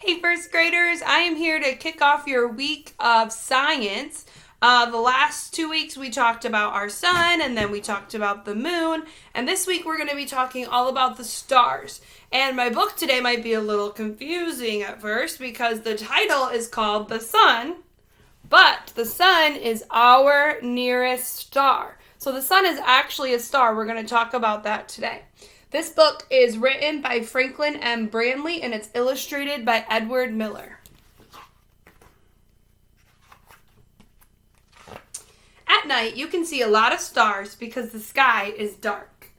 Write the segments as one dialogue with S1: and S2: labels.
S1: Hey, first graders, I am here to kick off your week of science. The last 2 weeks we talked about our sun and then we talked about the moon. And this week we're going to be talking all about the stars. And my book today might be a little confusing at first because the title is called The Sun, but the sun is our nearest star. So the sun is actually a star. We're going to talk about that today. This book is written by Franklin M. Brandley and it's illustrated by Edward Miller. At night, you can see a lot of stars because the sky is dark.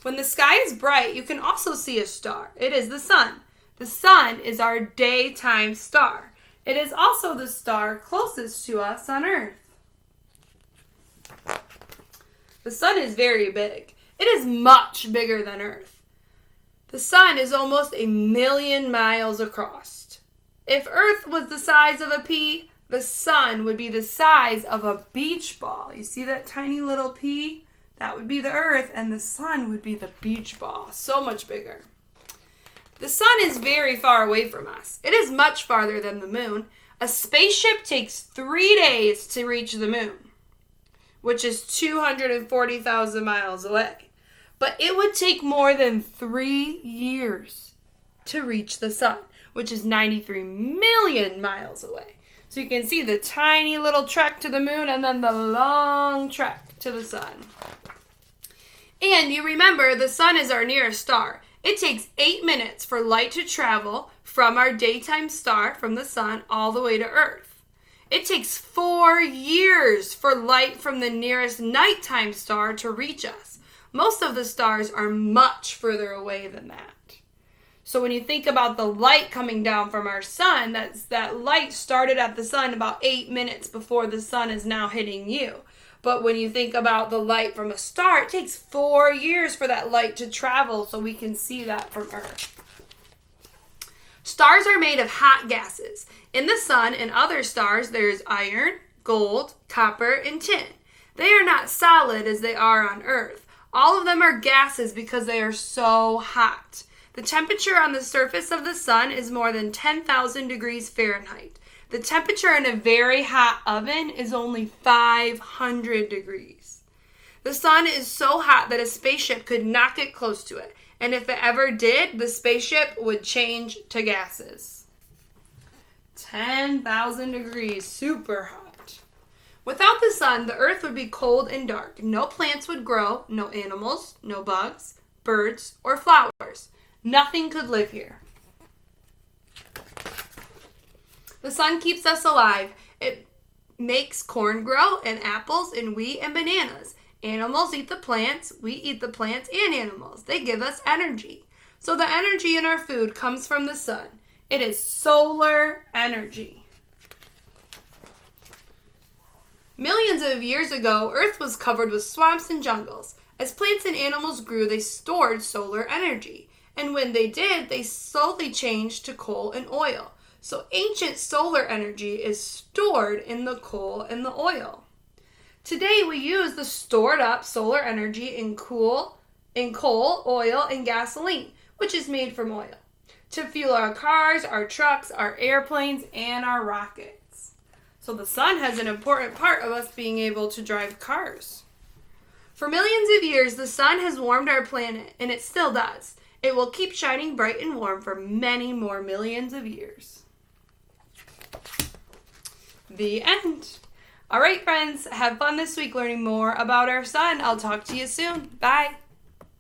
S1: When the sky is bright, you can also see a star. It is the sun. The sun is our daytime star. It is also the star closest to us on Earth. The sun is very big. It is much bigger than Earth. The sun is almost 1,000,000 miles across. If Earth was the size of a pea, the sun would be the size of a beach ball. You see that tiny little pea? That would be the Earth, and the sun would be the beach ball. So much bigger. The sun is very far away from us. It is much farther than the moon. A spaceship takes 3 days to reach the moon, which is 240,000 miles away. But it would take more than 3 years to reach the sun, which is 93 million miles away. So you can see the tiny little trek to the moon and then the long trek to the sun. And you remember, the sun is our nearest star. It takes 8 minutes for light to travel from our daytime star, from the sun, all the way to Earth. It takes 4 years for light from the nearest nighttime star to reach us. Most of the stars are much further away than that. So when you think about the light coming down from our sun, that light started at the sun about 8 minutes before the sun is now hitting you. But when you think about the light from a star, it takes 4 years for that light to travel so we can see that from Earth. Stars are made of hot gases. In the sun and other stars, there's iron, gold, copper, and tin. They are not solid as they are on Earth. All of them are gases because they are so hot. The temperature on the surface of the sun is more than 10,000 degrees Fahrenheit. The temperature in a very hot oven is only 500 degrees. The sun is so hot that a spaceship could not get close to it. And if it ever did, the spaceship would change to gases. 10,000 degrees, super hot. Without the sun, the Earth would be cold and dark. No plants would grow, no animals, no bugs, birds, or flowers. Nothing could live here. The sun keeps us alive. It makes corn grow, and apples, and wheat, and bananas. Animals eat the plants, we eat the plants and animals. They give us energy. So the energy in our food comes from the sun. It is solar energy. Millions of years ago, Earth was covered with swamps and jungles. As plants and animals grew, they stored solar energy. And when they did, they slowly changed to coal and oil. So ancient solar energy is stored in the coal and the oil. Today, we use the stored up solar energy in coal, oil, and gasoline, which is made from oil, to fuel our cars, our trucks, our airplanes, and our rockets. So the sun has an important part of us being able to drive cars. For millions of years, the sun has warmed our planet, and it still does. It will keep shining bright and warm for many more millions of years. The end. All right, friends, have fun this week learning more about our sun. I'll talk to you soon. Bye.